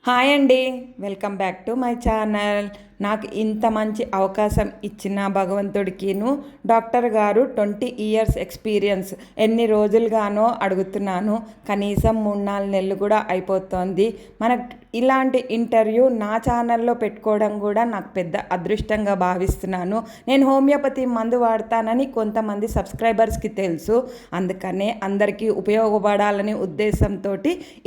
Hi అండి, welcome back to my channel. నాకు ఇంత మంచి అవకాశం ఇచ్చిన భగవంతుడికిను డాక్టర్ గారు 20 ఇయర్స్ ఎక్స్పీరియన్స్ ఎన్ని రోజులుగానో అడుగుతున్నాను. కనీసం 3-4 నెలలు కూడా అయిపోతుంది. మనకు ఇలాంటి ఇంటర్వ్యూ నా ఛానల్లో పెట్టుకోవడం కూడా నాకు పెద్ద అదృష్టంగా భావిస్తున్నాను. నేను హోమియోపతి మందు వాడతానని కొంతమంది సబ్స్క్రైబర్స్కి తెలుసు. అందుకనే అందరికీ ఉపయోగపడాలని ఉద్దేశంతో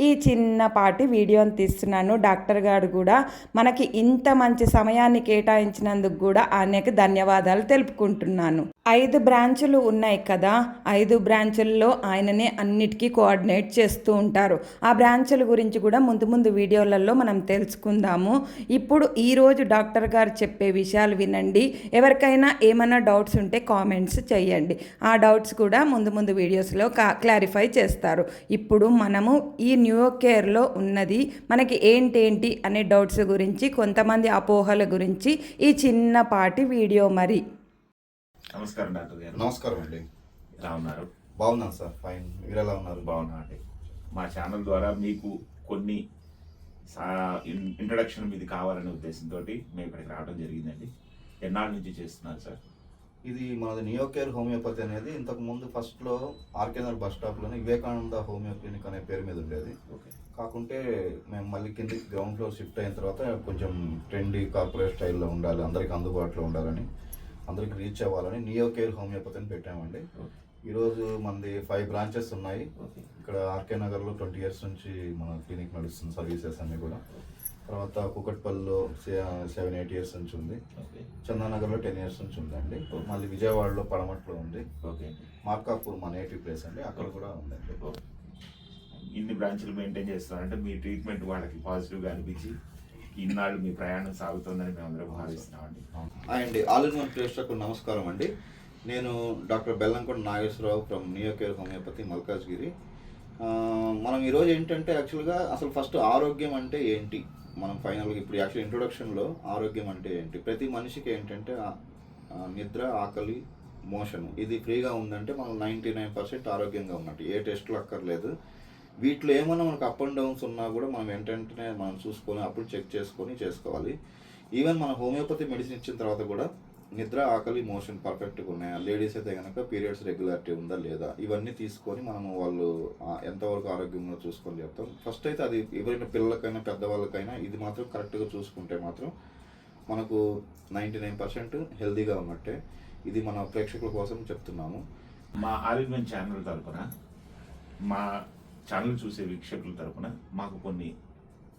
ఈ చిన్నపాటి వీడియోని తీస్తున్నాను. డాక్టర్ గారు కూడా మనకి ఇంత మంచి సమయాన్ని కేటాయించినందుకు కూడా ఆయనకి ధన్యవాదాలు తెలుపుకుంటున్నాను. 5 బ్రాంచులు ఉన్నాయి కదా, 5 బ్రాంచుల్లో ఆయననే అన్నిటికీ కోఆర్డినేట్ చేస్తూ ఉంటారు. ఆ బ్రాంచుల గురించి కూడా ముందు వీడియోలలో మనం తెలుసుకుందాము. ఇప్పుడు ఈరోజు డాక్టర్ గారు చెప్పే విషయాలు వినండి. ఎవరికైనా ఏమైనా డౌట్స్ ఉంటే కామెంట్స్ చేయండి. ఆ డౌట్స్ కూడా ముందు వీడియోస్లో క్లారిఫై చేస్తారు. ఇప్పుడు మనము ఈ న్యూ కేర్లో ఉన్నది మనకి ఏంటి అనే డౌట్స్ గురించి, కొంతమంది అపోహల గురించి ఈ చిన్నపాటి వీడియో. మరి నమస్కారం డాక్టర్ గారు. నమస్కారం అండి. ఎలా ఉన్నారు? బాగున్నాను సార్, ఫైన్. మీరు ఎలా ఉన్నారు? బాగున్నా అండి. మా ఛానల్ ద్వారా మీకు కొన్ని ఇంట్రడక్షన్ మీది కావాలనే ఉద్దేశంతో మేము ఇక్కడికి రావడం జరిగిందండి. ఎన్నాళ్ళ నుంచి చేస్తున్నారు సార్? ఇది మనది నియో కేర్ హోమియోపతి అనేది ఇంతకుముందు ఫస్ట్లో ఆర్కేనగర్ బస్ స్టాప్లోనే వివేకానంద హోమియో క్లినిక్ అనే పేరు మీద ఉండేది. ఓకే. కాకుంటే మేము మళ్ళీ కింది గ్రౌండ్ ఫ్లోర్ షిఫ్ట్ అయిన తర్వాత కొంచెం ట్రెండీ కార్పొరేట్ స్టైల్లో ఉండాలి, అందరికి అందుబాటులో ఉండాలని, అందరికి రీచ్ అవ్వాలని నియో కేర్ హోమియోపతి అని పెట్టామండి. ఈరోజు మనది 5 బ్రాంచెస్ ఉన్నాయి. ఇక్కడ ఆర్కే నగర్లో 20 ఇయర్స్ నుంచి మన క్లినిక్ నడుస్తుంది, సర్వీసెస్ అన్నీ కూడా. తర్వాత కుకట్పల్లిలో 7-8 ఇయర్స్ నుంచి ఉంది. చందానగర్లో 10 ఇయర్స్ నుంచి ఉందండి. మళ్ళీ విజయవాడలో పడమట్లో ఉంది. మార్కాపూర్ మా నేటివ్ ప్లేస్ అండి, అక్కడ కూడా ఉందండి. ఇన్ని బ్రాంచ్లు మెయింటైన్ చేస్తున్నారంటే మీ ట్రీట్మెంట్ వాళ్ళకి పాజిటివ్గా అనిపించి ఇన్నాళ్ళు మీ ప్రయాణం సాగుతుందని మేము అందరం భావిస్తున్నామండి. అండి ఆల్ ఇన్ వన్ ప్రేక్షకులకు నమస్కారం అండి. నేను doctor Bellamkonda Nageswararao from neo care homeopathy, Malkajgiri. మనం ఈరోజు ఏంటంటే యాక్చువల్గా అసలు ఫస్ట్ ఆరోగ్యం అంటే ఏంటి, మనం ఫైనల్గా ఇప్పుడు యాక్చువల్ ఇంట్రొడక్షన్లో ఆరోగ్యం అంటే ఏంటి, ప్రతి మనిషికి ఏంటంటే నిద్ర, ఆకలి, మోషన్ ఇది ఫ్రీగా ఉందంటే మనం 99% ఆరోగ్యంగా ఉన్నట్టు. ఏ టెస్టులు అక్కర్లేదు. వీటిలో ఏమన్నా మనకు అప్ అండ్ డౌన్స్ ఉన్నా కూడా మనం వెంటనే మనం చూసుకొని అప్పుడు చెక్ చేసుకొని చేసుకోవాలి. ఈవెన్ మన హోమియోపతి మెడిసిన్ ఇచ్చిన తర్వాత కూడా నిద్ర, ఆకలి, మోషన్ పర్ఫెక్ట్గా ఉన్నాయా, లేడీస్ అయితే కనుక పీరియడ్స్ రెగ్యులారిటీ ఉందా లేదా, ఇవన్నీ తీసుకొని మనము వాళ్ళు ఎంతవరకు ఆరోగ్యంగా చూసుకొని చెప్తాం. ఫస్ట్ అయితే అది ఎవరైనా పిల్లలకైనా పెద్దవాళ్ళకైనా ఇది మాత్రం కరెక్ట్గా చూసుకుంటే మాత్రం మనకు 99% హెల్తీగా ఉన్నట్టే. ఇది మన ప్రేక్షకుల కోసం చెప్తున్నాము. మా ఆరోగ్యం ఛానల్ తరఫున, మా ఛానల్ చూసే వీక్షకుల తరఫున మాకు కొన్ని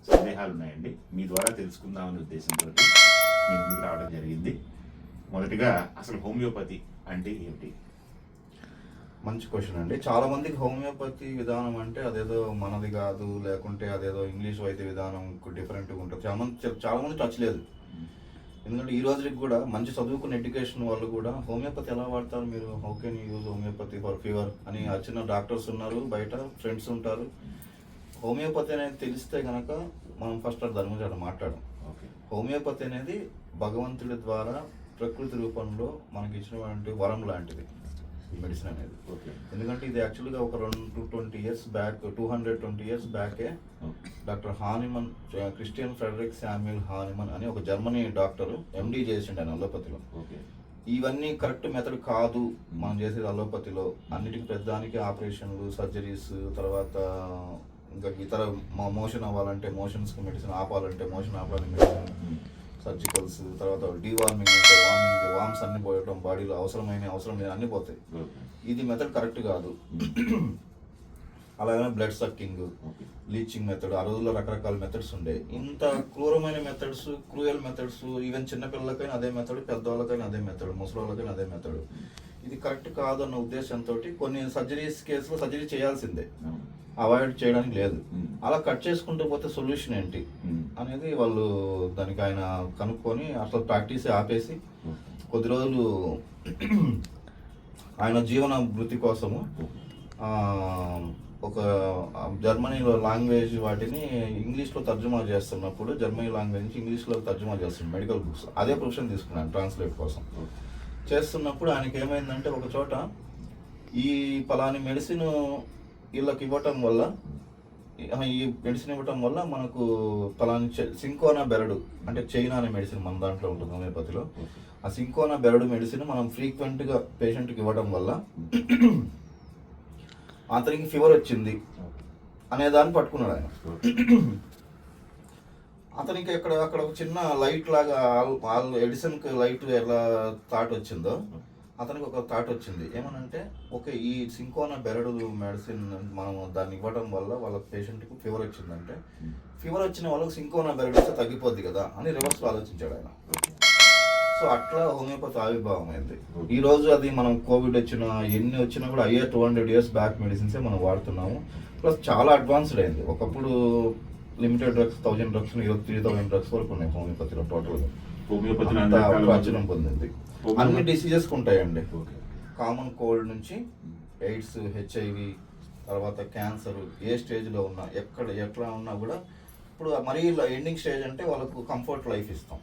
సందేహాలు ఉన్నాయండి. మీ ద్వారా తెలుసుకుందామనే ఉద్దేశంతో మేము ముందుకు రావడం జరిగింది. మొదటిగా అసలు హోమియోపతి అంటే ఏమిటి? మంచి క్వశ్చన్ అండి. చాలా మందికి హోమియోపతి విధానం అంటే అదేదో మనది కాదు, లేకుంటే అదేదో ఇంగ్లీష్ వైద్య విధానం డిఫరెంట్గా ఉంటుంది. చాలా మంది టచ్ లేదు. ఎందుకంటే ఈ రోజుకి కూడా మంచి చదువుకున్న ఎడ్యుకేషన్ వాళ్ళు కూడా హోమియోపతి ఎలా వాడతారు, మీరు how can use homeopathy for fever అని వచ్చిన డాక్టర్స్ ఉన్నారు, బయట ఫ్రెండ్స్ ఉంటారు. హోమియోపతి అనేది తెలిస్తే కనుక మనం ఫస్ట్ దాని గురించి అక్కడ మాట్లాడడం. హోమియోపతి అనేది భగవంతుడి ద్వారా ప్రకృతి రూపంలో మనకి ఇచ్చినటువంటి వరం లాంటిది ఈ మెడిసిన్ అనేది. ఎందుకంటే ఇది యాక్చువల్గా ఒక 220 ఇయర్స్ బ్యాక్, 220 ఇయర్స్ బ్యాకే doctor Hahnemann, Christian Frederick Samuel Hahnemann అని ఒక జర్మనీ డాక్టర్ ఎండి చేసిండు ఆయన అలోపతిలో. ఇవన్నీ కరెక్ట్ మెథడ్ కాదు మనం చేసేది అలోపతిలో. అన్నిటికీ పెద్దానికి ఆపరేషన్లు, సర్జరీస్, తర్వాత ఇంకా ఇతర మోషన్ అవ్వాలంటే మోషన్స్కి మెడిసిన్, ఆపాలంటే మోషన్ ఆపాలని మెడిసిన్, సర్జికల్స్, తర్వాత డీవార్మింగ్ అంటే వామ్స్ అన్ని పోయడం, బాడీలో అవసరం లేని అన్ని పోతాయి. ఇది మెథడ్ కరెక్ట్ కాదు. అలాగే బ్లడ్ సక్కింగ్, లీచింగ్ మెథడ్, ఆ రోజుల్లో రకరకాల మెథడ్స్ ఉండే. ఇంత క్రూరమైన మెథడ్స్, క్రూయల్ మెథడ్స్, ఈవెన్ చిన్నపిల్లలకైనా అదే మెథడ్, పెద్దవాళ్ళకైనా అదే మెథడ్, ముసలివాళ్ళకైనా అదే మెథడ్. ఇది కరెక్ట్ కాదు అన్న ఉద్దేశంతో కొన్ని సర్జరీస్ కేసులో సర్జరీ చేయాల్సిందే, అవాయిడ్ చేయడానికి లేదు. అలా కట్ చేసుకుంటూ పోతే సొల్యూషన్ ఏంటి అనేది వాళ్ళు దానికి ఆయన కనుక్కొని అసలు ప్రాక్టీస్ ఆపేసి కొద్ది రోజులు ఆయన జీవన వృత్తి కోసము ఒక జర్మనీలో లాంగ్వేజ్ వాటిని ఇంగ్లీష్లో తర్జుమా చేస్తున్నప్పుడు, జర్మనీ లాంగ్వేజ్ నుంచి ఇంగ్లీష్లో తర్జుమా చేస్తున్నాడు మెడికల్ బుక్స్. అదే ప్రొఫెషన్ తీసుకున్నాను ట్రాన్స్లేట్ కోసం. చేస్తున్నప్పుడు ఆయనకి ఏమైందంటే ఒక చోట ఈ పలాని మెడిసిన్ వీళ్ళకి ఇవ్వటం వల్ల ఈ మెడిసిన్ ఇవ్వటం వల్ల మనకు పలాని సింకోనా బెరడు అంటే చైనా అనే మెడిసిన్ మన దాంట్లో ఉంటుంది హోమియోపతిలో. ఆ సింకోనా బెరడు మెడిసిన్ మనం ఫ్రీక్వెంట్గా పేషెంట్కి ఇవ్వడం వల్ల అతనికి ఫీవర్ వచ్చింది అనే దాన్ని పట్టుకున్నాడు ఆయన. అతనికి అక్కడ ఒక చిన్న లైట్ లాగా ఎడిసన్కి లైట్ ఎలా థాట్ వచ్చిందో అతనికి ఒక థాట్ వచ్చింది. ఏమనంటే ఓకే, ఈ సింకోనా బెరడు మెడిసిన్ మనం దాన్ని ఇవ్వడం వల్ల వాళ్ళ పేషెంట్కి ఫీవర్ వచ్చిందంటే ఫీవర్ వచ్చిన వాళ్ళకి సింకోనా బెరడు వస్తే తగ్గిపోద్ది కదా అని రివర్స్లో ఆలోచించాడు ఆయన. సో అట్లా హోమియోపతి ఆవిర్భావం అయింది. ఈ రోజు అది మనం కోవిడ్ వచ్చినా ఎన్ని వచ్చినా కూడా 200 years బ్యాక్ మెడిసిన్సే మనం వాడుతున్నాము. ప్లస్ చాలా అడ్వాన్స్డ్ అయింది. ఒకప్పుడు లిమిటెడ్ డ్రగ్స్ 1000 డ్రగ్స్ 3000 డ్రగ్స్ వరకు ఉన్నాయి హోమియోపతిలో టోటల్గా. ప్రాచుర్యం పొందింది. అన్ని డిసీజెస్కి ఉంటాయండి. కామన్ కోల్డ్ నుంచి ఎయిడ్స్, HIV, తర్వాత క్యాన్సర్, ఏ స్టేజ్లో ఉన్నా ఎట్లా ఉన్నా కూడా ఇప్పుడు మరీ ఎండింగ్ స్టేజ్ అంటే వాళ్ళకు కంఫర్ట్ లైఫ్ ఇస్తాం,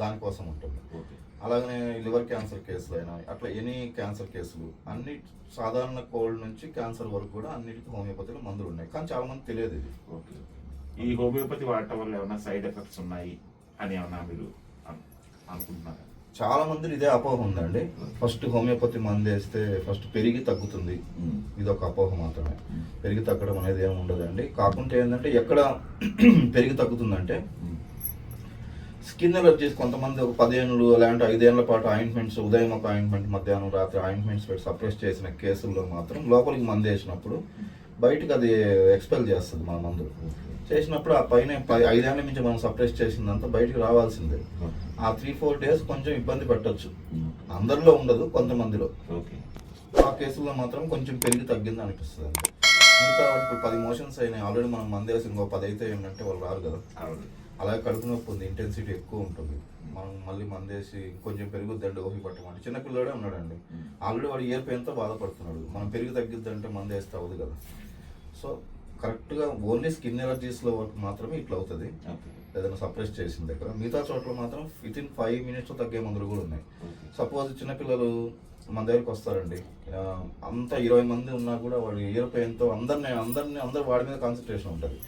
దానికోసం ఉంటుంది. అలాగనే లివర్ క్యాన్సర్ కేసులు అయినా అట్లా ఎనీ క్యాన్సర్ కేసులు అన్ని సాధారణ కోల్డ్ నుంచి క్యాన్సర్ వరకు కూడా అన్నిటికీ హోమియోపతిలో మందులు ఉన్నాయి. కానీ చాలా మంది తెలియదు ఇది. ఈ హోమియోపతి వాడటం వల్ల ఏమైనా సైడ్ ఎఫెక్ట్స్ ఉన్నాయి అని ఏమన్నా మీరు అనుకుంటున్నారా? చాలా మంది ఇదే అపోహ ఉందండి. ఫస్ట్ హోమియోపతి మందు వేస్తే ఫస్ట్ పెరిగి తగ్గుతుంది, ఇది ఒక అపోహ మాత్రమే. పెరిగి తగ్గడం అనేది ఏమి ఉండదండి. కాకుంటే ఏంటంటే ఎక్కడ పెరిగి తగ్గుతుందంటే స్కిన్ ఎలర్జీస్, కొంతమంది ఒక 10 ఏళ్ళు లేదంటే 5 ఏళ్ల పాటు ఆయింట్మెంట్స్, ఉదయం ఒక ఆయింట్మెంట్, మధ్యాహ్నం రాత్రి ఆయింట్మెంట్స్ పెట్టి సప్రెస్ చేసిన కేసుల్లో మాత్రం లోపలికి మందు వేసినప్పుడు బయటకు అది ఎక్స్పెల్ చేస్తుంది మన మందు. చేసినప్పుడు ఆ పైన 5 ఏళ్ళ నుంచి మనం సప్రెస్ చేసిందంతా బయటకు రావాల్సిందే. ఆ 3-4 days కొంచెం ఇబ్బంది పెట్టచ్చు. అందరిలో ఉండదు, కొంతమందిలో. ఆ కేసుల్లో మాత్రం కొంచెం పెరిగి తగ్గింది అనిపిస్తుంది అంతే. మిగతా ఇప్పుడు 10 మోషన్స్ అయినాయి, ఆల్రెడీ మనం మందు వేసి ఇంకో 10 అయితే ఏంటంటే వాళ్ళు రారు కదా. అలాగే కడుపు నొప్పి ఉంది, ఇంటెన్సిటీ ఎక్కువ ఉంటుంది, మనం మళ్ళీ మందేసి కొంచెం పెరుగుద్దండి ఓహి పట్టమంటే చిన్నపిల్లడే ఉన్నాడండి, ఆల్రెడీ వాడు ఇయర్ పెయిన్తో బాధపడుతున్నాడు. మనం పెరిగి తగ్గిద్దంటే మందు వేస్తే అవ్వదు కదా. సో కరెక్ట్గా ఓన్లీ స్కిన్ ఎలర్జీస్లో వరకు మాత్రమే ఇట్లా అవుతుంది, ఏదైనా సప్రెస్ చేసిన దగ్గర. మిగతా చోట్ల మాత్రం within 5 minutes తగ్గే మందులు కూడా ఉన్నాయి. సపోజ్ చిన్నపిల్లలు మన దగ్గరికి వస్తారండి, అంతా 20 మంది ఉన్నా కూడా వాడు ఇయర్ పెయిన్తో అందరు వాడి మీద కాన్సన్ట్రేషన్ ఉంటుంది.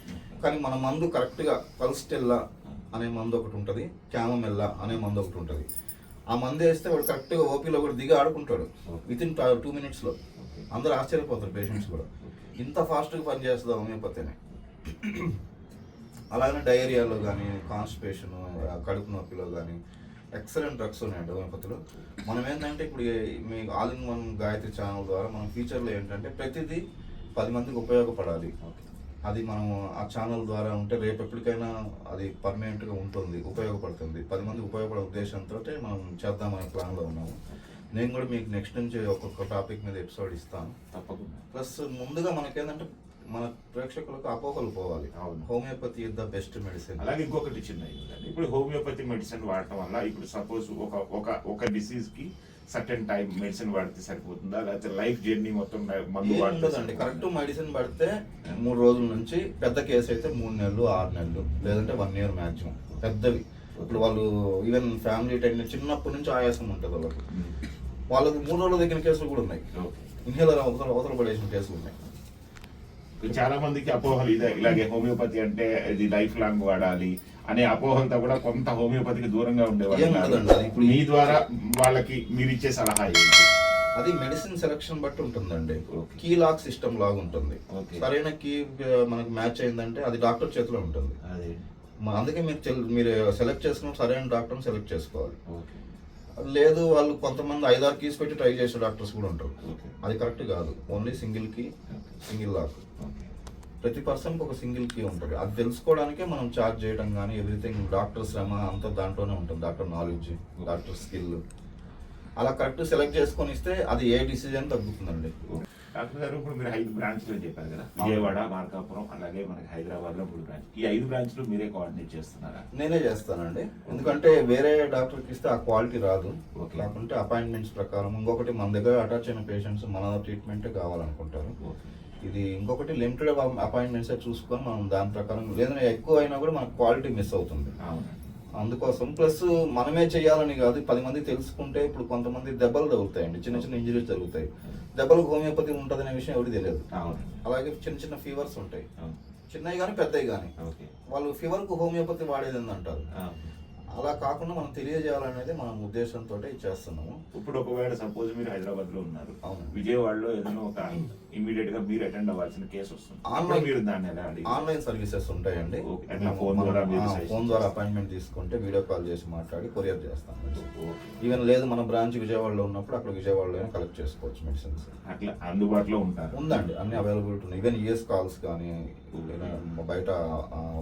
కానీ మన మందు కరెక్ట్గా పల్స్టెల్లా అనే మందు ఒకటి ఉంటుంది, క్యామమెల్లా అనే మందు ఒకటి ఉంటుంది. ఆ మందు వేస్తే వాడు కరెక్ట్గా ఓపీలో కూడా దిగి ఆడుకుంటాడు within 2 minutesలో. అందరూ ఆశ్చర్యపోతారు పేషెంట్స్ కూడా, ఇంత ఫాస్ట్గా పనిచేస్తుంది హోమియోపతిని. అలాగే డయేరియాలో కానీ, కాన్స్టిపేషన్, కడుపు నొప్పిలో కానీ ఎక్సలెంట్ డ్రగ్స్ ఉన్నాయండి హోమియోపతిలో. మనం ఏంటంటే ఇప్పుడు మీ all in one Gayatri channel ద్వారా మన ఫ్యూచర్లో ఏంటంటే ప్రతిదీ 10 మందికి ఉపయోగపడాలి. అది మనం ఆ ఛానల్ ద్వారా ఉంటే రేపు ఎప్పటికైనా అది పర్మనెంట్గా ఉంటుంది, ఉపయోగపడుతుంది. 10 మందికి ఉపయోగపడే ఉద్దేశంతో మనం చేద్దామనే ప్లాన్లో ఉన్నాము. నేను కూడా మీకు నెక్స్ట్ నుంచి ఒక్కొక్క టాపిక్ మీద ఎపిసోడ్ ఇస్తాను తప్పకుండా. ప్లస్ ముందుగా మనకేంటంటే మన ప్రేక్షకులకు అపోహలు పోవాలి. Homeopathy is the best medicine. అలాగే ఇంకొకటి చిన్న ఇప్పుడు హోమియోపతి మెడిసిన్ వాడటం వల్ల ఇప్పుడు సపోజ్ ఒక డిసీజ్ కి సర్టెన్ టైం మెడిసిన్ వాడితే సరిపోతుందా, లేకపోతే లైఫ్ జర్నీ మొత్తం మందు ఉండదండి. కరెక్ట్ మెడిసిన్ పడితే 3 రోజుల నుంచి, పెద్ద కేసు అయితే 3 నెలలు 6 నెలలు లేదంటే 1 year మ్యాక్సిమం. పెద్దవి ఇప్పుడు వాళ్ళు ఈవెన్ ఫ్యామిలీ టైం చిన్నప్పటి నుంచి ఆయాసం ఉంటుంది వాళ్ళకి 3 రోజులు దగ్గర కేసులు కూడా ఉన్నాయి. ఇన్హేలర్ అవతల పడేసిన కేసులు ఉన్నాయి. చాలా మందికి అపోహలు ఇలాగే హోమియోపతి అంటే ఇది లైఫ్ లాంగ్ వాడాలి అనే అపోహలతో కూడా కొంత హోమియోపతికి దూరంగా ఉండేవాళ్ళు. ఇప్పుడు మీ ద్వారా వాళ్ళకి మీరు ఇచ్చే సలహా ఏంటి? అది మెడిసిన్ సెలక్షన్ బట్టి ఉంటుందండి. కీ లాక్ సిస్టమ్ లాగా ఉంటుంది. సరైన కీ మనకు మ్యాచ్ అయిందంటే అది డాక్టర్ చేతిలో ఉంటుంది. అందుకే మీరు సెలెక్ట్ చేసుకున్న సరైన డాక్టర్ని సెలెక్ట్ చేసుకోవాలి. లేదు వాళ్ళు కొంతమంది 5-6 కీస్ పెట్టి ట్రై చేసే డాక్టర్స్ కూడా ఉంటారు, అది కరెక్ట్ కాదు. Only single key, single lock. ప్రతి పర్సన్కి ఒక సింగిల్ కీ ఉంటుంది. అది తెలుసుకోవడానికే మనం చార్జ్ చేయడం కానీ ఎవ్రీథింగ్, డాక్టర్ శ్రమ అంతా దాంట్లోనే ఉంటుంది. డాక్టర్ నాలెడ్జ్, డాక్టర్ స్కిల్, అలా కరెక్ట్ సెలెక్ట్ చేసుకొని ఇస్తే అది ఏ డిసిజన్ తగ్గుతుందండి. డాక్టర్ గారు ఇప్పుడు మీరు 5 బ్రాంచ్లు చెప్పారు కదా, విజయవాడ, మార్కాపురం, అలాగే మనకి హైదరాబాద్లో 3 బ్రాంచ్. ఈ 5 బ్రాంచ్లు మీరే కోఆర్డినేట్ చేస్తున్నారా? నేనే చేస్తానండి, ఎందుకంటే వేరే డాక్టర్కి ఇస్తే ఆ క్వాలిటీ రాదు. లేకుంటే అపాయింట్మెంట్స్ ప్రకారం ఇంకొకటి మన దగ్గర అటాచ్ అయిన పేషెంట్స్ మన ట్రీట్మెంటే కావాలనుకుంటారు. ఇది ఇంకొకటి లిమిటెడ్ అపాయింట్మెంట్సే చూసుకొని మనం దాని ప్రకారం, లేదంటే ఎక్కువ అయినా కూడా మనకు క్వాలిటీ మిస్ అవుతుంది. అందుకోసం ప్లస్ మనమే చేయాలని కాదు, 10 మంది తెలుసుకుంటే. ఇప్పుడు కొంతమంది దెబ్బలు తగులుతాయండి, చిన్న చిన్న ఇంజరీస్ జరుగుతాయి. దెబ్బలకు హోమియోపతి ఉంటుందనే విషయం ఎవరికి తెలియదు. అలాగే చిన్న చిన్న ఫీవర్స్ ఉంటాయి, చిన్నవి కానీ పెద్దవి కానీ. ఓకే. వాళ్ళు ఫీవర్కు హోమియోపతి వాడేది అంటారు. ఆ. అలా కాకుండా మనం తెలియజేయాలనేది మన ఉద్దేశంతో చేస్తున్నాము. ఇప్పుడు ఒకవేళ సపోజ్ మీరు హైదరాబాద్ లో ఉన్నారు, అవును. విజయవాడలో ఏదైనా ఒక ఇమీడియట్ గా మీరు అటెండ్ అవ్వాల్సిన కేసు వస్తుంది, ఆన్లైన్ మీరు దాన్ని ఎలా అడిగి ఆన్లైన్ సర్వీసెస్ ఉంటాయండి. ఓకే. అట్లా ఫోన్ ద్వారా మీరు ఫోన్ ద్వారా అపాయింట్మెంట్ తీసుకుంటే వీడియో కాల్ చేసి మాట్లాడి కొరియర్ చేస్తాం. ఓకే. ఈవెన్ లేదు మన బ్రాంచ్ విజయవాడలో ఉన్నప్పుడు అక్కడ విజయవాడలోనే కలెక్ట్ చేసుకోవచ్చు మెడిసిన్స్. అట్లా అందుబాటులో ఉంటారు. ఉందండి, అన్ని అవైలబిలిటీ ఉన్నాయి. ఈవెన్ యూఎస్ కాల్స్ కానీ బయట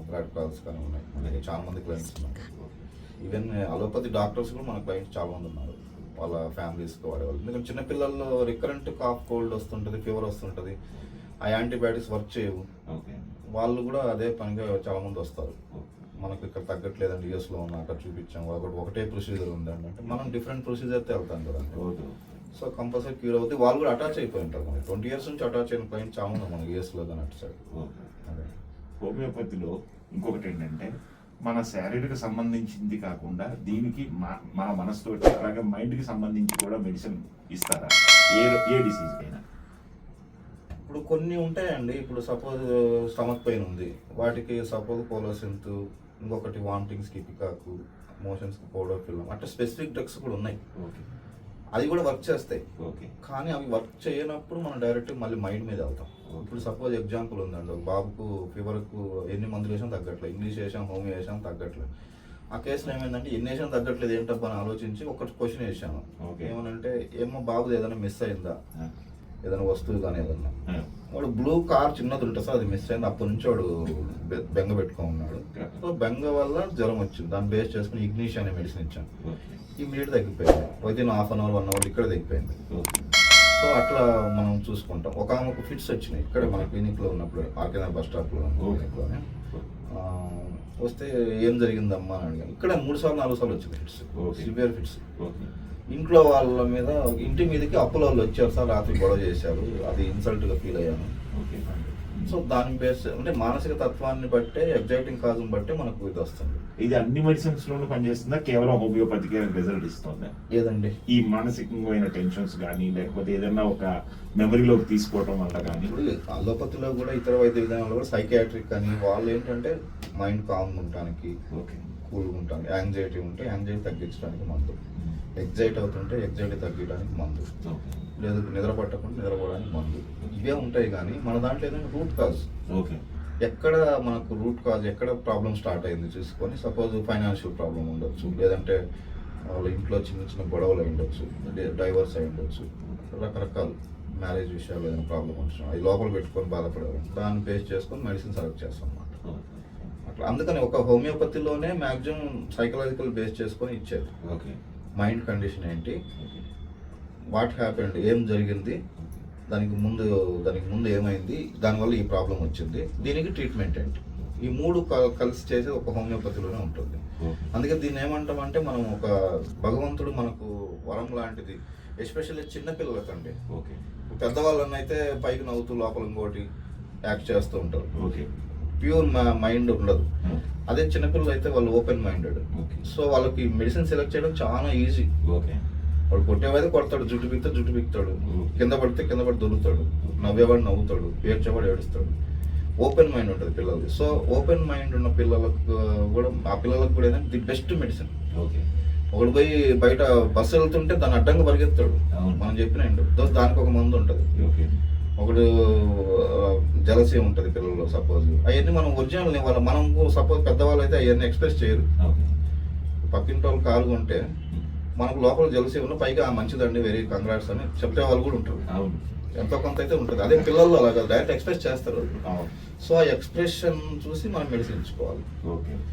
బ్రాడ్ కాల్స్ కానీ ఉన్నాయి. మనకి చాలా మంది క్లయింట్స్ ఉన్నారు. ఈవెన్ అలోపతి డాక్టర్స్ కూడా మన క్లయింట్స్ చాలా మంది ఉన్నారు, వాళ్ళ ఫ్యామిలీస్కి వాడేవాళ్ళు. ఎందుకంటే చిన్నపిల్లల్లో రికరెంట్ కాఫ్ కోల్డ్ వస్తుంటుంది, ఫీవర్ వస్తుంటుంది, ఆ యాంటీబయాటిక్స్ వర్క్ చేయవు. ఓకే. వాళ్ళు కూడా అదే పనిగా చాలా మంది వస్తారు. మనకు ఇక్కడ తగ్గట్లేదండి, యూఎస్లో ఉన్న అక్కడ చూపించాం, ఒకటే ప్రొసీజర్ ఉందండి అంటే మనం డిఫరెంట్ ప్రొసీజర్తో వెళ్తాం కదండి. సో కంపల్సరీ క్యూర్ అవుతుంది. వాళ్ళు కూడా అటాచ్ అయిపోయి ఉంటారు. మనకి 20 years నుంచి అటాచ్ అయిన క్లయింట్ చాలా ఉంది మన యూఎస్లో కానీ అటు సైడ్. అదే హోమియోపతిలో ఇంకొకటి ఏంటంటే మన శారీరక సంబంధించింది కాకుండా దీనికి మన మనసుతోటి అలాగే మైండ్కి సంబంధించి కూడా మెడిసిన్ ఇస్తారా ఏ డిసీజ్ అయినా? ఇప్పుడు కొన్ని ఉంటాయండి. ఇప్పుడు సపోజ్ స్టమక్ పెయిన్ ఉంది, వాటికి సపోజ్ పోలోసింత్, ఇంకొకటి వామిటింగ్స్కి పికాకు, మోషన్స్కి పౌడర్ ఫిల్లం, అట్లా స్పెసిఫిక్ డ్రగ్స్ కూడా ఉన్నాయి. ఓకే. అది కూడా వర్క్ చేస్తాయి. ఓకే. కానీ అవి వర్క్ చేయనప్పుడు మనం డైరెక్ట్ మళ్ళీ మైండ్ మీద వెళ్తాం. ఇప్పుడు సపోజ్ ఎగ్జాంపుల్ ఉందండి, ఒక బాబుకు ఫీవర్కు ఎన్ని మందులు వేసాం తగ్గట్లేదు, ఇంగ్లీష్ వేసాం, హోమియో వేసాం తగ్గట్లేదు. ఆ కేసులో ఏమైందంటే ఎన్ని వేసాం తగ్గట్లేదు ఏంటబ్బా అని ఆలోచించి ఒకటి క్వశ్చన్ వేసాను. ఏమనంటే ఏమో బాబుది ఏదైనా మిస్ అయిందా, ఏదైనా వస్తువు కానీ ఏదన్నా. వాడు బ్లూ కార్ చిన్నది ఉంటుంది సార్, అది మిస్ అయింది. అప్పటి నుంచి వాడు బెంగ పెట్టుకొని ఉన్నాడు. సో బెంగ వల్ల జ్వరం వచ్చింది, దాన్ని బేస్ చేసుకుని ఇగ్నిష్ అనే మెడిసిన్ ఇచ్చాను. ఇమీడియట్ తగ్గిపోయింది, వితిన్ ½ hour 1 hour ఇక్కడ తగ్గిపోయింది. సో అట్లా మనం చూసుకుంటాం. ఒక ఆమెకు ఫిట్స్ వచ్చినాయి ఇక్కడ మన క్లినిక్లో ఉన్నప్పుడు, ఆర్కేనగర్ బస్ స్టాప్లో క్లినిక్లోనే వస్తే ఏం జరిగిందమ్మా అని అడిగాను. ఇక్కడ 3 సార్లు 4 సార్లు వచ్చింది ఫిట్స్, సివియర్ ఫిట్స్. ఇంట్లో వాళ్ళ మీద, ఇంటి మీదకి అప్పుల వాళ్ళు వచ్చారు సార్, రాత్రి గొడవ చేశారు, అది ఇన్సల్ట్గా ఫీల్ అయ్యాను. సో దాని బేస్ అంటే మానసిక తత్వాన్ని బట్టే, ఎగ్జైటింగ్ కాజ్ని బట్టే మనకు ఇది వస్తుంది. ఇది అన్ని మెడిసిన్స్ లోనూ పనిచేస్తుందా, కేవలం హోమియోపతికే రిజల్ట్ ఇస్తుందా? ఏదండి, ఈ మానసికమైన టెన్షన్స్ కానీ లేకపోతే ఏదైనా ఒక మెమరీలోకి తీసుకోవడం వల్ల కానీ? అలోపతిలో కూడా ఇతర వైద్య విధానాల్లో కూడా సైకియాట్రిక్ అని వాళ్ళు ఏంటంటే మైండ్ కామ్ ఉండటానికి, కూల్గా ఉంటానికి, యాంగ్జైటీ ఉంటే యాంగ్జైటీ తగ్గించడానికి మందు, ఎగ్జైట్ అవుతుంటే ఎగ్జైటీ తగ్గించడానికి మందు, లేదు నిద్ర పట్టకుండా నిద్రపోవడానికి మందు, ఇవే ఉంటాయి. కానీ మన దాంట్లో ఏదైనా రూట్ కాజ్, ఎక్కడ మనకు రూట్ కాజ్, ఎక్కడ ప్రాబ్లం స్టార్ట్ అయింది చూసుకొని, సపోజ్ ఫైనాన్షియల్ ప్రాబ్లం ఉండొచ్చు, లేదంటే వాళ్ళ ఇంట్లో చిన్న చిన్న గొడవలు అయి ఉండొచ్చు, డైవర్స్ అయి ఉండొచ్చు, రకరకాల మ్యారేజ్ విషయాలు ఏదైనా ప్రాబ్లం వచ్చినా అది లోపల పెట్టుకొని బాధపడేవారు, దాన్ని బేస్ చేసుకొని మెడిసిన్ సెలెక్ట్ చేస్తాం అన్నమాట. అట్లా అందుకని ఒక హోమియోపతిలోనే మ్యాక్సిమం సైకలాజికల్ బేస్ చేసుకొని ఇచ్చేది. మైండ్ కండిషన్ ఏంటి, వాట్ హ్యాపెండ్, ఏం జరిగింది, దానికి ముందు ఏమైంది, దానివల్ల ఈ ప్రాబ్లం వచ్చింది, దీనికి ట్రీట్మెంట్ ఏంటి, ఈ 3 కలిసి చేసేది ఒక హోమియోపతిలోనే ఉంటుంది. అందుకే దీన్ని ఏమంటామంటే మనం ఒక భగవంతుడు మనకు వరం లాంటిది, ఎస్పెషల్లీ చిన్నపిల్లలకండి. పెద్దవాళ్ళనైతే పైకి నవ్వుతూ లోపల ఇంకోటి యాక్ట్ చేస్తూ ఉంటారు, ప్యూర్ మైండ్ ఉండదు. అదే చిన్నపిల్లలు అయితే వాళ్ళు ఓపెన్ మైండెడ్. సో వాళ్ళకి మెడిసిన్ సెలెక్ట్ చేయడం చాలా ఈజీ. వాడు కొట్టేవాడు కొడతాడు, జుట్టు బిక్తాడు, కింద పడితే కింద పడి దొరుకుతాడు, నవ్వేవాడు నవ్వుతాడు, ఏడ్చేవాడు ఏడుస్తాడు. ఓపెన్ మైండ్ ఉంటుంది పిల్లలది. సో ఓపెన్ మైండ్ ఉన్న పిల్లలకు కూడా, ఆ పిల్లలకు కూడా ఏంటంటే ది బెస్ట్ మెడిసిన్. ఒకడు పోయి బయట బస్సు వెళ్తుంటే దాన్ని అడ్డంగా పరిగెత్తాడు, మనం చెప్పినండు దానికి ఒక మందు ఉంటుంది. ఒకడు జలసీ ఉంటుంది పిల్లల్లో సపోజ్, అవన్నీ మనం ఒరిజినల్ ఇవ్వాలి. మనం సపోజ్ పెద్దవాళ్ళు అయితే అవన్నీ ఎక్స్ప్రెస్ చేయరు. పక్కింటి వాళ్ళు కాలుగా ఉంటే మనకు లోపల జలసీ ఉన్న, పైగా మంచిదండి, వెరీ కంగ్రాట్స్ అని చెప్పే వాళ్ళు కూడా ఉంటారు. ఎంతో కొంత అయితే ఉంటుంది. అదే పిల్లల్లో అలాగా డైరెక్ట్ ఎక్స్ప్రెస్ చేస్తారు. సో ఆ ఎక్స్ప్రెషన్ చూసి మనం మెడిసిన్ ఇచ్చుకోవాలి.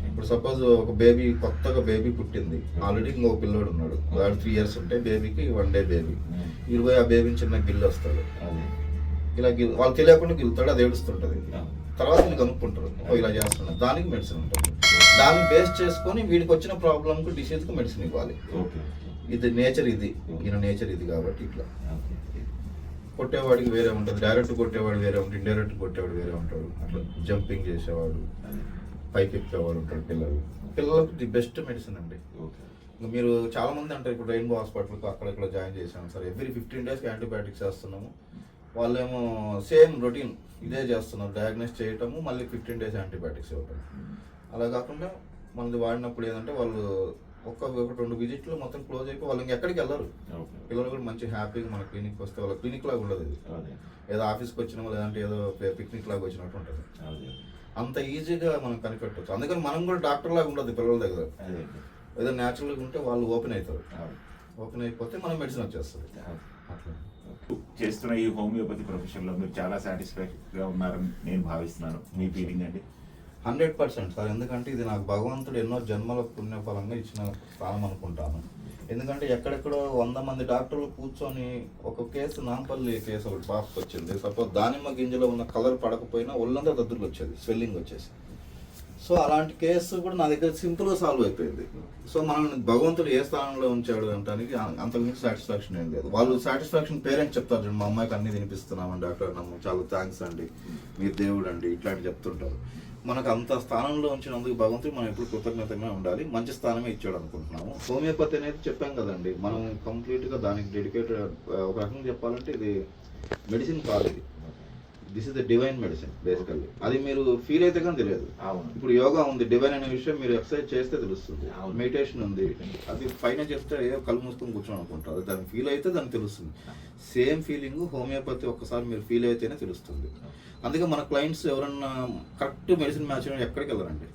ఇప్పుడు సపోజ్ ఒక బేబీ, కొత్తగా బేబీ పుట్టింది, ఆల్రెడీ ఇంకొక పిల్లోడు ఉన్నాడు, వాడు 3 years ఉంటే బేబీకి 1 day బేబీ, 20 ఆ బేబీని చిన్న గిల్లు వస్తాడు, ఇలా వాళ్ళు తెలియకుండా గిల్లుతాడు, అది ఏడుస్తుంటుంది. తర్వాత వీళ్ళు కనుక్కుంటారు, ఇలా చేస్తున్నారు, దానికి మెడిసిన్ ఉంటుంది. దాన్ని బేస్ చేసుకొని వీడికి వచ్చిన ప్రాబ్లంకు, డిసీజ్కి మెడిసిన్ ఇవ్వాలి. ఇది నేచర్, ఈయన నేచర్ ఇది కాబట్టి ఇట్లా. కొట్టేవాడికి వేరే ఉంటుంది, డైరెక్ట్ కొట్టేవాడు వేరే ఉంటుంది, ఇండైరెక్ట్ కొట్టేవాడు వేరే ఉంటాడు, అట్లా జంపింగ్ చేసేవాడు, పైకి ఎక్కేవాడు ఉంటాడు. పిల్లలకు ది బెస్ట్ మెడిసిన్ అండి. మీరు చాలా మంది అంటారు, ఇప్పుడు రెయిన్బో హాస్పిటల్కి అక్కడక్కడ జాయిన్ చేశాను సార్, ఎవ్రీ 15 days యాంటీబయాటిక్స్ వేస్తున్నాము, వాళ్ళేమో సేమ్ రొటీన్ ఇదే చేస్తున్నారు, డయాగ్నోస్ చేయటము మళ్ళీ 15 days యాంటీబయాటిక్స్ ఇవ్వటం. అలా కాకుండా మనది వాడినప్పుడు ఏంటంటే వాళ్ళు ఒక 2 విజిట్లు మొత్తం క్లోజ్ అయిపోయి వాళ్ళు ఇంకెక్కడికి వెళ్ళరు. పిల్లలు కూడా మంచి హ్యాపీగా మన క్లినిక్ వస్తే వాళ్ళ క్లినిక్ లాగా ఉండదు ఇది, ఏదో ఆఫీస్కి వచ్చినా లేదంటే ఏదో పిక్నిక్ లాగా వచ్చినట్టు ఉంటుంది. అంత ఈజీగా మనం కనిపెట్టవచ్చు. అందుకని మనం కూడా డాక్టర్ లాగా ఉండదు పిల్లల దగ్గర, ఏదో న్యాచురల్గా ఉంటే వాళ్ళు ఓపెన్ అవుతారు. ఓపెన్ అయిపోతే మనం మెడిసిన్ వచ్చేస్తుంది. అట్లా చేస్తున్న ఈ హోమియోపతి ప్రొఫెషన్లో మీరు చాలా సాటిస్ఫైడ్గా ఉన్నారని నేను భావిస్తున్నాను. మీ ఫీలింగ్ అండి? 100% సార్. ఎందుకంటే ఇది నాకు భగవంతుడు ఎన్నో జన్మల పుణ్యఫలంగా ఇచ్చిన స్థానం అనుకుంటాను. ఎందుకంటే ఎక్కడెక్కడో 100 మంది డాక్టర్లు కూర్చొని ఒక కేసు, నాంపల్లి కేసు ఒకటి పాపకు వచ్చింది. సపోజ్ దానిమ్మ గింజలో ఉన్న కలర్ పడకపోయినా ఒళ్ళంతా దద్దుర్లు వచ్చేది, స్వెల్లింగ్ వచ్చేసి. సో అలాంటి కేసు కూడా నా దగ్గర సింపుల్గా సాల్వ్ అయిపోయింది. సో మనం భగవంతుడు ఏ స్థానంలో ఉంచాడు అంటానికి అంతకుమించి సాటిస్ఫాక్షన్ ఏం లేదు. వాళ్ళు సాటిస్ఫాక్షన్ పేరెంట్స్ చెప్తారు, చూడండి మా అమ్మాయికి అన్ని తినిపిస్తున్నామని డాక్టర్ నమ్మ చాలా థ్యాంక్స్ అండి, మీరు దేవుడు అండి, ఇట్లాంటి చెప్తుంటారు. మనకు అంత స్థానంలో ఉంచినందుకు భగవంతుడు మనం ఎప్పుడు కృతజ్ఞతగా ఉండాలి. మంచి స్థానమే ఇచ్చాడు అనుకుంటున్నాము. హోమియోపతి అనేది చెప్పాం కదండి, మనం కంప్లీట్గా దానికి డెడికేటెడ్. ఒక రకంగా చెప్పాలంటే ఇది మెడిసిన్ కాదు, ఇది this is the divine medicine basically. అది మీరు ఫీల్ అయితే కానీ తెలియదు. ఇప్పుడు యోగా ఉంది, డివైన్ అనే విషయం మీరు ఎక్సర్సైజ్ చేస్తే తెలుస్తుంది. మెడిటేషన్ ఉంది, అది పైన చెప్తే ఏదో కళ్ళు మూసుకొని కూర్చొని అనుకుంటారు. దాన్ని ఫీల్ అయితే దానికి తెలుస్తుంది. సేమ్ ఫీలింగ్ హోమియోపతి ఒక్కసారి మీరు ఫీల్ అయితేనే తెలుస్తుంది. అందుకే మన క్లయింట్స్ ఎవరన్నా కరెక్ట్ మెడిసిన్ మ్యాచ్ ఎక్కడికి వెళ్ళరండి.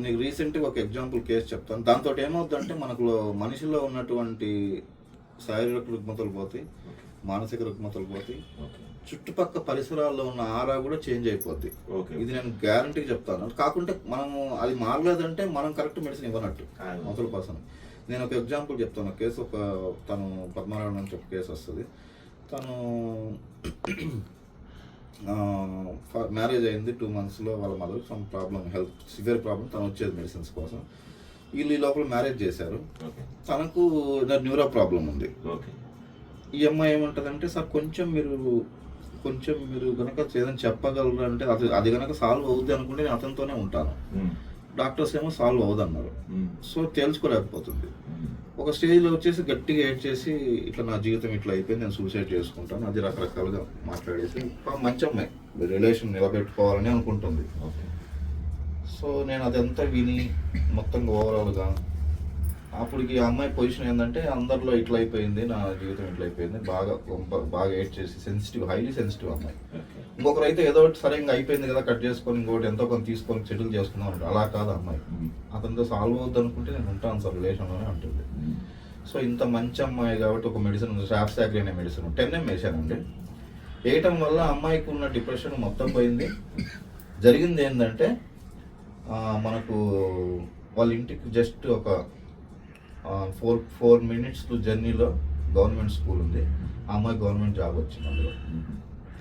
నీకు రీసెంట్గా ఒక ఎగ్జాంపుల్ కేసు చెప్తాను. దాంతో ఏమవుతుందంటే మనకు మనిషిలో ఉన్నటువంటి శారీరక రుగ్మతలు పోతాయి, మానసిక రుగ్మతలు పోతాయి, చుట్టుపక్కల పరిసరాల్లో ఉన్న ఆరా కూడా చేంజ్ అయిపోద్ది. ఇది నేను గ్యారంటీగా చెప్తాను. కాకుంటే మనము అది మారలేదంటే మనం కరెక్ట్ మెడిసిన్ ఇవ్వనట్టు అవతల పర్సన్. నేను ఒక ఎగ్జాంపుల్ చెప్తాను. కేసు ఒక తను పద్మనాభం అని చెప్పి కేసు వస్తుంది. తను మ్యారేజ్ అయింది 2 monthsలో వాళ్ళ mother some problem, health severe problem, తను వచ్చేది మెడిసిన్స్ కోసం. వీళ్ళు ఈ లోపల మ్యారేజ్ చేశారు. తనకు న్యూరో ప్రాబ్లం ఉంది. ఈ అమ్మాయి ఏమంటుందంటే, సార్ కొంచెం మీరు కనుక ఏదైనా చెప్పగలరు అంటే అది కనుక సాల్వ్ అవుద్ది అనుకుంటే నేను అతనితోనే ఉంటాను. డాక్టర్స్ ఏమో సాల్వ్ అవ్వదన్నారు. సో తేల్చుకోలేకపోతుంది. ఒక స్టేజ్లో వచ్చేసి గట్టిగా ఏడ్ చేసి ఇట్లా నా జీవితం ఇట్లా అయిపోయింది, నేను సూసైడ్ చేసుకుంటాను, అది రకరకాలుగా మాట్లాడేసి మంచి అమ్మాయి రిలేషన్ నిలబెట్టుకోవాలని అనుకుంటుంది. సో నేను అదంతా విని మొత్తంగా ఓవరాల్గా అప్పటికి ఆ అమ్మాయి పొజిషన్ ఏంటంటే అందరిలో ఇట్లా అయిపోయింది, నా జీవితం ఇట్లా అయిపోయింది, బాగా ఏడ్ చేసి సెన్సిటివ్, హైలీ సెన్సిటివ్ అమ్మాయి. ఇంకొకరు అయితే ఏదో ఒకటి సరే ఇంకా అయిపోయింది కదా కట్ చేసుకొని ఇంకోటి ఎంతో కొంత తీసుకొని సెటిల్ చేసుకుందాం అంటే అలా కాదు అమ్మాయి. అతనితో సాల్వ్ అవుద్ది అనుకుంటే నేను ఉంటాను సార్ రిలేషన్లోనే అంటుంది. సో ఇంత మంచి అమ్మాయి కాబట్టి ఒక మెడిసిన్ ఉంది, సాప్సాగ్రి అనే మెడిసిన్ 10 ml వేసానండి. వేయటం వల్ల అమ్మాయికి ఉన్న డిప్రెషన్ మొత్తం పోయింది. జరిగింది ఏంటంటే మనకు వాళ్ళ ఇంటికి జస్ట్ ఒక 4 minutes జర్నీలో గవర్నమెంట్ స్కూల్ ఉంది. ఆ అమ్మాయి గవర్నమెంట్ జాబ్ వచ్చింది. అందులో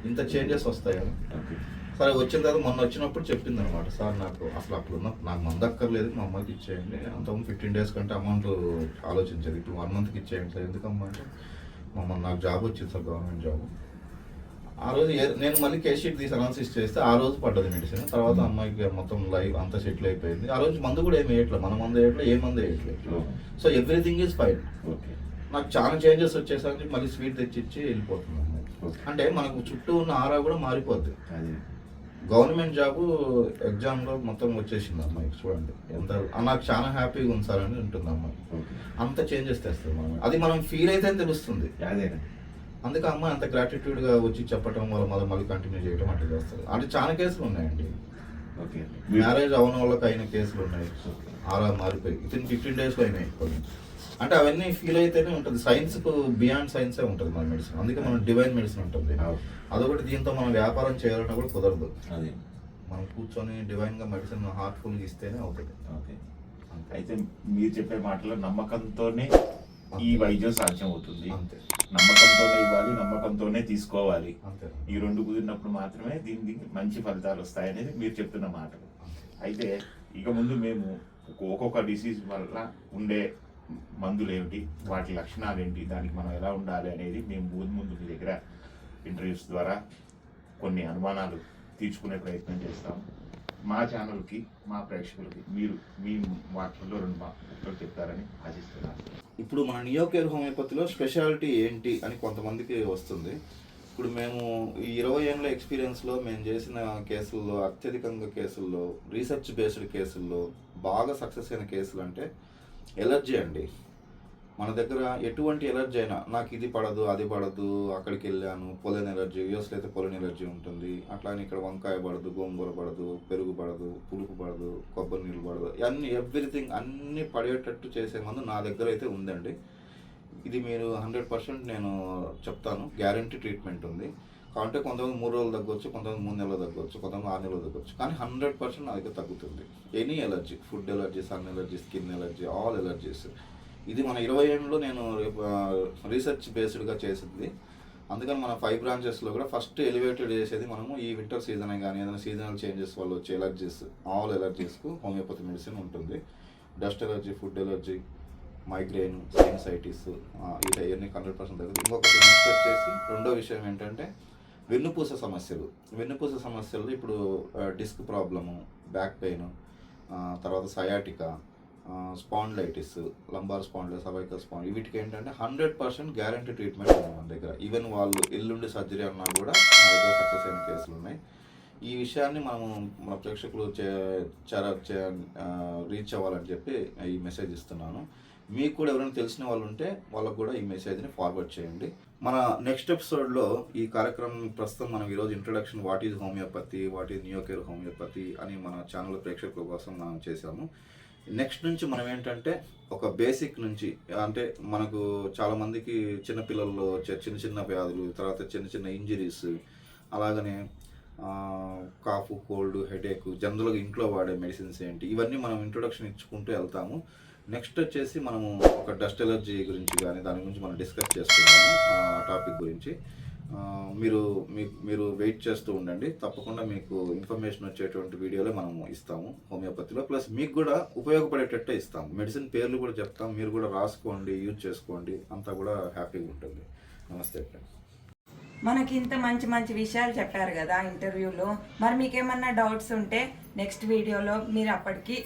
ఇంత చేంజెస్ వస్తాయి కదా. సరే వచ్చిన తర్వాత మొన్న వచ్చినప్పుడు చెప్పింది అనమాట, సార్ నాకు అసలు అప్పుడు నాకు మందు అక్కర్లేదు, మా అమ్మాయికి ఇచ్చేయండి. అంతకుముందు 15 days కంటే అమౌంట్ ఆలోచించేది, ఇప్పుడు 1 monthకి ఇచ్చేయండి సార్. ఎందుకమ్మా అంటే నాకు జాబ్ వచ్చింది సార్, గవర్నమెంట్ జాబ్. ఆ రోజు నేను మళ్ళీ కేస్ షీట్ తీసి అనాలిసిస్ చేస్తే ఆ రోజు పడ్డది మెడిసిన్. తర్వాత అమ్మాయికి మొత్తం లైఫ్ అంతా సెటిల్ అయిపోయింది. ఆ రోజు మందు కూడా ఏమి వేయట్లేదు, మన మందు వేయట్లేదు, ఏ మందు వేయట్లేదు. So everything is fine. నాకు చాలా చేంజెస్ వచ్చేసరికి మళ్ళీ స్వీట్ తెచ్చిచ్చి వెళ్ళిపోతుంది అమ్మాయి. అంటే మనకు చుట్టూ ఉన్న ఆరా కూడా మారిపోద్ది. గవర్నమెంట్ జాబు ఎగ్జామ్లో మొత్తం వచ్చేసింది అమ్మాయికి. చూడండి ఎంత నాకు చాలా హ్యాపీగా ఉంది సార్ అని ఉంటుంది అమ్మాయి. అంత చేంజెస్ తెస్తుంది మనం, అది మనం ఫీల్ అయితే తెలుస్తుంది. అందుకే అమ్మాయి అంత గ్రాటిట్యూడ్గా వచ్చి చెప్పడం వల్ల మళ్ళీ కంటిన్యూ చేయడం అట్లా చేస్తారు. అంటే చాలా కేసులు ఉన్నాయండి. మ్యారేజ్ అవన వాళ్ళకి అయిన కేసులు ఉన్నాయి, ఆరా మారిపోయి వితిన్ 15 daysలో అయినాయి కొన్ని. అంటే అవన్నీ ఫీల్ అయితేనే ఉంటుంది. సైన్స్కు బియాండ్ సైన్సే ఉంటుంది మన మెడిసిన్. అందుకే మనం డివైన్ మెడిసిన్ ఉంటుంది. అదొకటి. దీంతో మనం వ్యాపారం చేయాలన్నా కూడా కుదరదు. మనం కూర్చొని డివైన్గా మెడిసిన్ హార్ట్ఫుల్గా ఇస్తేనే అవుతుంది. అయితే మీరు చెప్పే మాటలో నమ్మకంతోనే ఈ వైద్యం సాధ్యం అవుతుంది. అంతే, నమ్మకంతోనే ఇవ్వాలి, నమ్మకంతోనే తీసుకోవాలి. అంతే. ఈ 2 కుదిరినప్పుడు మాత్రమే దీనికి మంచి ఫలితాలు వస్తాయనేది మీరు చెప్తున్న మాటలు. అయితే ఇక ముందు మేము ఒక్కొక్క డిసీజ్ వల్ల ఉండే మందులు ఏమిటి, వాటి లక్షణాలు ఏంటి, దానికి మనం ఎలా ఉండాలి అనేది మేము ముందు మీ దగ్గర ఇంటర్వ్యూస్ ద్వారా కొన్ని అనుమానాలు తీర్చుకునే ప్రయత్నం చేస్తాము. మా ఛానల్కి, మా ప్రేక్షకులకి మీరు మీ వాటిల్లో 2 మాటలు చెప్తారని ఆశిస్తున్నాను. ఇప్పుడు మన నియో కేర్ హోమియోపతిలో స్పెషాలిటీ ఏంటి అని కొంతమందికి వస్తుంది. ఇప్పుడు మేము ఈ 20 ఏళ్ళ ఎక్స్పీరియన్స్లో మేము చేసిన కేసుల్లో అత్యధికంగా కేసుల్లో రీసెర్చ్ బేస్డ్ కేసుల్లో బాగా సక్సెస్ అయిన కేసులు అంటే ఎలర్జీ అండి. మన దగ్గర ఎటువంటి ఎలర్జీ అయినా నాకు ఇది పడదు అది పడదు, అక్కడికి వెళ్ళాను పొలెన్ ఎలర్జీ, యూఎస్లో అయితే పొలెన్ ఎలర్జీ ఉంటుంది, అట్లానే ఇక్కడ వంకాయ పడదు, గోంగూర పడదు, పెరుగు పడదు, పులుపు పడదు, కొబ్బరి నీళ్ళు పడదు, అన్నీ ఎవ్రీథింగ్ అన్నీ పడేటట్టు చేసే మందు నా దగ్గర అయితే ఉందండి. ఇది మీరు 100% నేను చెప్తాను, గ్యారంటీ ట్రీట్మెంట్ ఉంది. కాబట్టి కొంతమంది 3 రోజులు తగ్గొచ్చు, కొంతమంది 3 నెలలు తగ్గొచ్చు, కొంతమంది 6 నెలలు తగ్గొచ్చు, కానీ 100% నా దగ్గర తగ్గుతుంది. Any allergy, food allergy, sun allergy, skin allergy, all allergies. ఇది మన 20 ఏళ్ళలో నేను రీసెర్చ్ బేస్డ్గా చేసింది. అందుకని మన 5 బ్రాంచెస్లో కూడా ఫస్ట్ ఎలివేటెడ్ చేసేది మనము ఈ వింటర్ సీజన్ కానీ ఏదైనా సీజనల్ చేంజెస్ వల్ల వచ్చే ఎలర్జీస్, ఆల్ ఎలర్జీస్కు హోమియోపతి మెడిసిన్ ఉంటుంది. Dust allergy, food allergy, migraine, sinusitis, ఇవన్నీ 100% తగ్గుతుంది. ఇంకొకటి నెక్స్ట్ వచ్చేసి రెండో విషయం ఏంటంటే వెన్నుపూస సమస్యలు. వెన్నుపూస సమస్యలు ఇప్పుడు డిస్క్ ప్రాబ్లము, బ్యాక్ పెయిన్, తర్వాత sciatica, spondylitis, lumbar spondylitis, cervical spondylitis, వీటికి ఏంటంటే 100% గ్యారంటీ ట్రీట్మెంట్ ఉంది మన దగ్గర. ఈవెన్ వాళ్ళు ఎల్లుండి సర్జరీ అన్నా కూడా మన దగ్గర సక్సెస్ అయిన కేసులు ఉన్నాయి. ఈ విషయాన్ని మనము మన ప్రేక్షకులు రీచ్ అవ్వాలని చెప్పి ఈ మెసేజ్ ఇస్తున్నాను. మీకు కూడా ఎవరైనా తెలిసిన వాళ్ళు ఉంటే వాళ్ళకు కూడా ఈ మెసేజ్ని ఫార్వర్డ్ చేయండి. మన నెక్స్ట్ ఎపిసోడ్లో ఈ కార్యక్రమం ప్రస్తుతం మనం ఈరోజు introduction what is homeopathy, what is Neocare homeopathy అని మన ఛానల్ ప్రేక్షకుల కోసం మనం చేశాము. నెక్స్ట్ నుంచి మనం ఏంటంటే ఒక బేసిక్ నుంచి, అంటే మనకు చాలామందికి చిన్నపిల్లల్లో చిన్న చిన్న వ్యాధులు, తర్వాత చిన్న చిన్న ఇంజరీస్, అలాగనే కాఫ్, కోల్డ్, హెడేక్, జనరల్గా ఇంట్లో వాడే మెడిసిన్స్ ఏంటి, ఇవన్నీ మనం ఇంట్రొడక్షన్ ఇచ్చుకుంటూ వెళ్తాము. నెక్స్ట్ వచ్చేసి మనము ఒక డస్ట్ ఎలర్జీ గురించి కానీ దాని గురించి మనం డిస్కస్ చేసుకుంటాము. ఆ టాపిక్ గురించి మీరు వెయిట్ చేస్తూ ఉండండి. తప్పకుండా మీకు ఇన్ఫర్మేషన్ వచ్చేటువంటి వీడియోలే మనము ఇస్తాము హోమియోపతిలో. ప్లస్ మీకు కూడా ఉపయోగపడేటట్టే ఇస్తాము. మెడిసిన్ పేర్లు కూడా చెప్తాం, మీరు కూడా రాసుకోండి, యూజ్ చేసుకోండి, అంతా కూడా హ్యాపీగా ఉంటుంది. నమస్తే ఫ్రెండ్స్. మనకి ఇంత మంచి మంచి విషయాలు చెప్పారు కదా ఇంటర్వ్యూలో. మరి మీకేమన్నా డౌట్స్ ఉంటే నెక్స్ట్ వీడియోలో మీరు అప్పటికి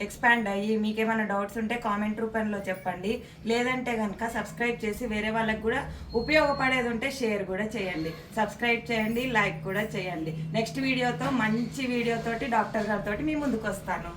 ఎక్స్పాండ్ అయ్యి మీకేమైనా డౌట్స్ ఉంటే కామెంట్ రూపంలో చెప్పండి. లేదంటే కనుక సబ్స్క్రైబ్ చేసి వేరే వాళ్ళకి కూడా ఉపయోగపడేది ఉంటే షేర్ కూడా చేయండి. సబ్స్క్రైబ్ చేయండి, లైక్ కూడా చేయండి. నెక్స్ట్ వీడియోతో మంచి వీడియోతోటి డాక్టర్ గారితో మీ ముందుకు వస్తాను.